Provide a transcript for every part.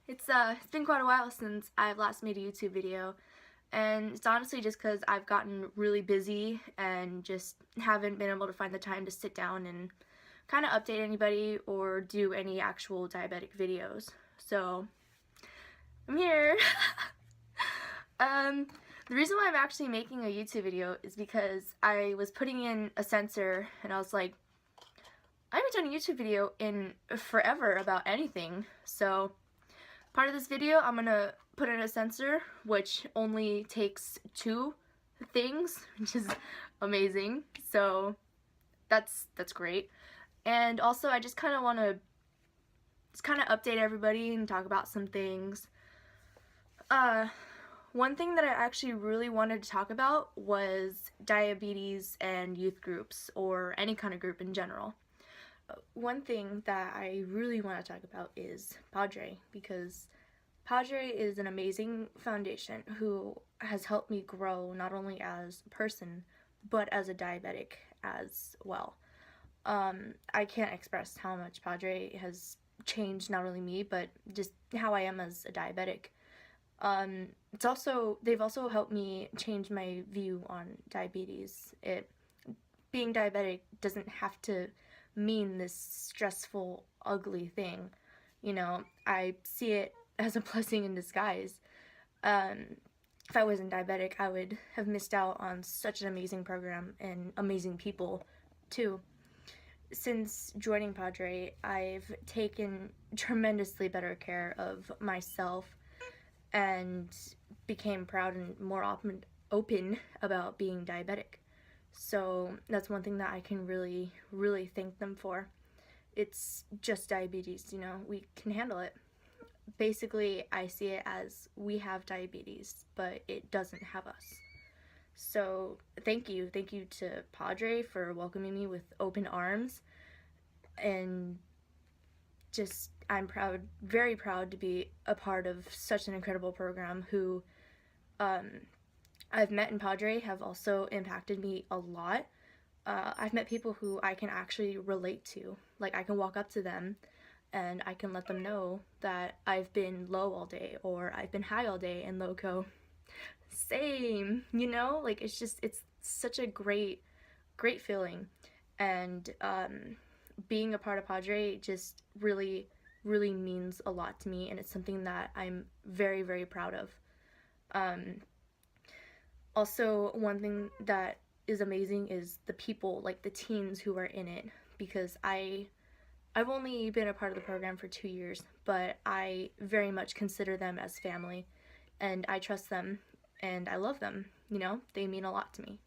It's been quite a while since I've last made a YouTube video, and it's honestly just because I've gotten really busy and just haven't been able to find the time to sit down and kind of update anybody or do any actual diabetic videos. So I'm here. um, the reason why I'm actually making a YouTube video is because I was putting in a sensor and I was like, I haven't done a YouTube video in forever about anything, so part of this video, I'm gonna put in a sensor, which only takes 2 things, which is amazing. So that's great. And also, I just kind of want to update everybody and talk about some things. One thing that I actually really wanted to talk about was diabetes and youth groups, or any kind of group in general. One thing that I really want to talk about is Padre, because Padre is an amazing foundation who has helped me grow not only as a person, but as a diabetic as well. I can't express how much Padre has changed not only me, but just how I am as a diabetic. They've also helped me change my view on diabetes. Being diabetic doesn't have to mean this stressful, ugly thing. You know, I see it as a blessing in disguise. If I wasn't diabetic, I would have missed out on such an amazing program and amazing people too. Since joining Padre, I've taken tremendously better care of myself and became proud and more open about being diabetic. So that's one thing that I can really, really thank them for. It's just diabetes, you know, we can handle it. Basically, I see it as we have diabetes, but it doesn't have us. So thank you to Padre for welcoming me with open arms, and just I'm proud, very proud to be a part of such an incredible program who I've met in Padre have also impacted me a lot. I've met people who I can actually relate to. Like, I can walk up to them and I can let them know that I've been low all day or I've been high all day, and they'll go, same, you know? Like, it's such a great feeling. And being a part of Padre just really, really means a lot to me, and it's something that I'm very, very proud of. Also, one thing that is amazing is the people, like the teens who are in it, because I've only been a part of the program for 2 years, but I very much consider them as family, and I trust them, and I love them. You know, they mean a lot to me,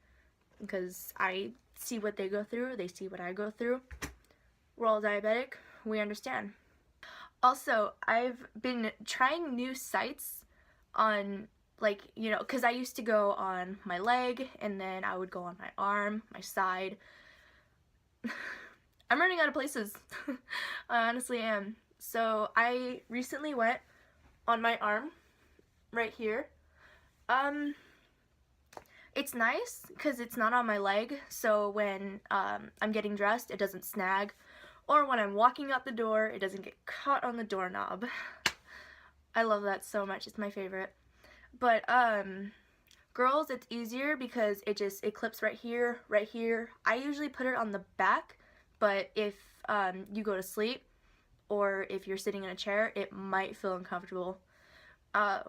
because I see what they go through, they see what I go through. We're all diabetic, we understand. Also, I've been trying new sites on, like, you know, because I used to go on my leg, and then I would go on my arm, my side. I'm running out of places. I honestly am. So I recently went on my arm, right here. It's nice because it's not on my leg, so when I'm getting dressed, it doesn't snag, or when I'm walking out the door, it doesn't get caught on the doorknob. I love that so much. It's my favorite. But girls, it's easier because it clips right here, right here. I usually put it on the back, but if you go to sleep or if you're sitting in a chair, it might feel uncomfortable.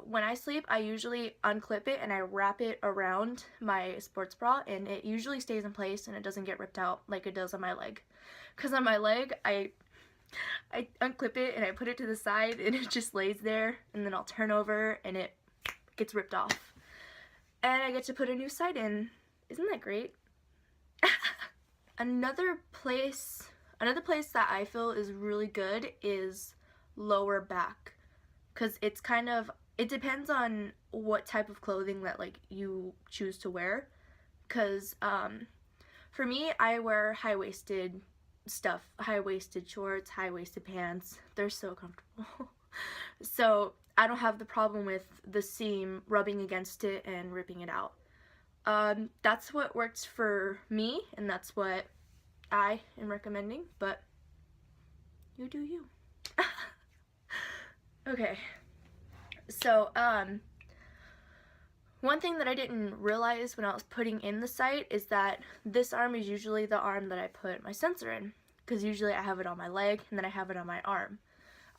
When I sleep, I usually unclip it and I wrap it around my sports bra, and it usually stays in place and it doesn't get ripped out like it does on my leg. Because on my leg, I unclip it and I put it to the side and it just lays there, and then I'll turn over and it gets ripped off. And I get to put a new side in. Isn't that great? Another place that I feel is really good is lower back, because it's kind of, it depends on what type of clothing that like you choose to wear, because for me, I wear high-waisted stuff, high-waisted shorts, high-waisted pants. They're so comfortable. So I don't have the problem with the seam rubbing against it and ripping it out. That's what works for me, and that's what I am recommending, but you do you. Okay, so one thing that I didn't realize when I was putting in the site is that this arm is usually the arm that I put my sensor in, because usually I have it on my leg and then I have it on my arm.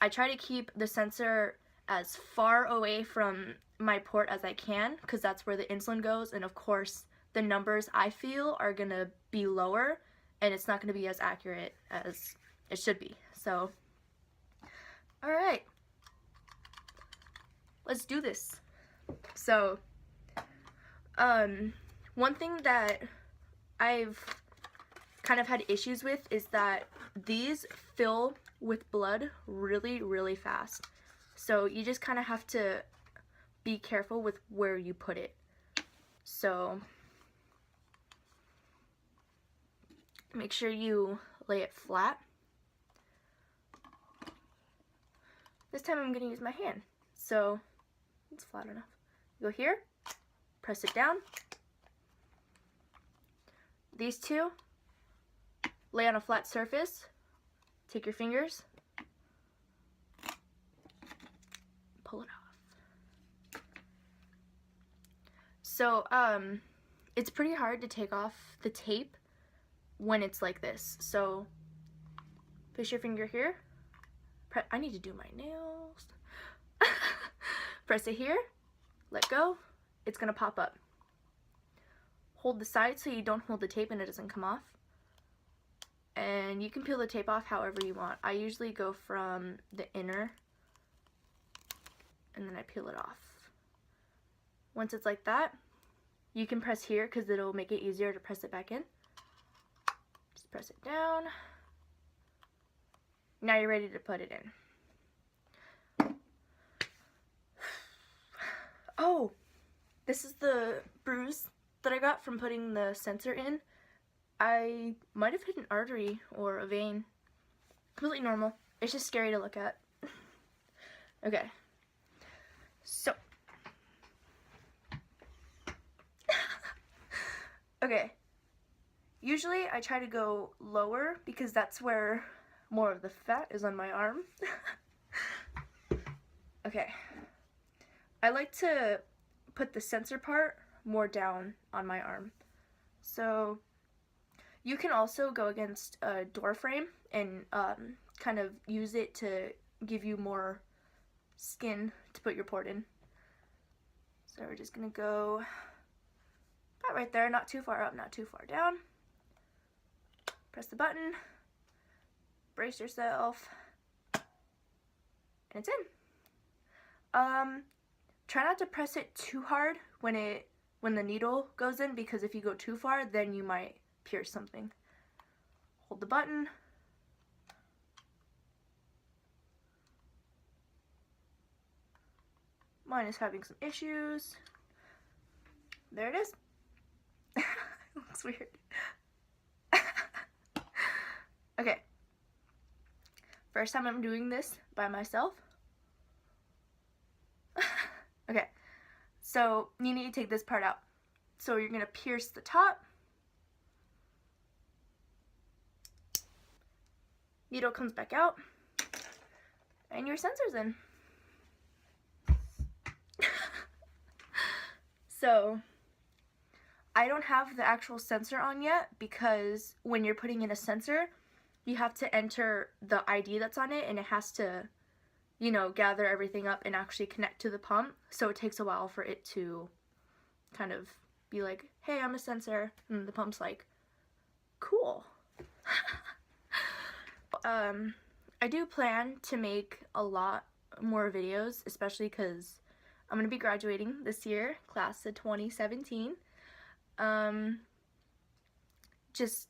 I try to keep the sensor as far away from my port as I can, because that's where the insulin goes, and of course the numbers I feel are gonna be lower and it's not gonna be as accurate as it should be. So alright, let's do this. So one thing that I've kind of had issues with is that these fill with blood really, really fast. So you just kind of have to be careful with where you put it. So make sure you lay it flat. This time I'm going to use my hand. So it's flat enough. Go here, press it down. These two, lay on a flat surface. Take your fingers, pull it off. So it's pretty hard to take off the tape when it's like this. So push your finger here. I need to do my nails. Press it here, let go, it's gonna pop up. Hold the side so you don't hold the tape and it doesn't come off. And you can peel the tape off however you want. I usually go from the inner and then I peel it off. Once it's like that, you can press here because it'll make it easier to press it back in. Just press it down. Now you're ready to put it in. Oh, this is the bruise that I got from putting the sensor in. I might have hit an artery or a vein. Completely normal. It's just scary to look at. Okay. So. Okay. Usually I try to go lower because that's where more of the fat is on my arm. Okay. I like to put the sensor part more down on my arm. So you can also go against a door frame and kind of use it to give you more skin to put your port in. So we're just gonna go about right there, not too far up, not too far down. Press the button, brace yourself, and it's in. Try not to press it too hard when the needle goes in, because if you go too far, then you might pierce something. Hold the button. Mine is having some issues. There it is. It looks weird. Okay. First time I'm doing this by myself. Okay. So you need to take this part out. So you're going to pierce the top. Needle comes back out. And your sensor's in. So I don't have the actual sensor on yet, because when you're putting in a sensor, you have to enter the ID that's on it, and it has to, you know, gather everything up and actually connect to the pump. So it takes a while for it to kind of be like, hey, I'm a sensor, and the pump's like, cool. I do plan to make a lot more videos, especially because I'm going to be graduating this year, class of 2017. Just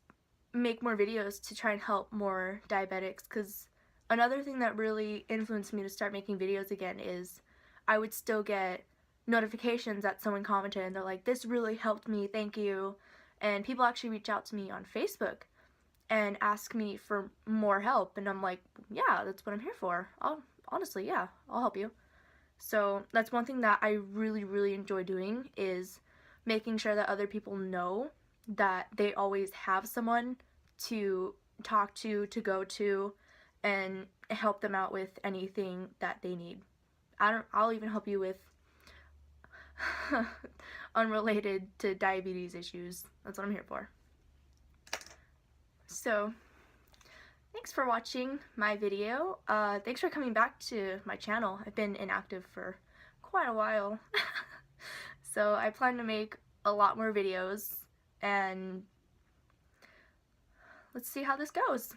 make more videos to try and help more diabetics, because another thing that really influenced me to start making videos again is I would still get notifications that someone commented and they're like, this really helped me, thank you. And people actually reach out to me on Facebook and ask me for more help, and I'm like, yeah, that's what I'm here for. Honestly, yeah, I'll help you. So that's one thing that I really, really enjoy doing, is making sure that other people know that they always have someone to talk to go to, and help them out with anything that they need. I'll even help you with unrelated to diabetes issues. That's what I'm here for. So, thanks for watching my video. Thanks for coming back to my channel. I've been inactive for quite a while. So I plan to make a lot more videos, and let's see how this goes.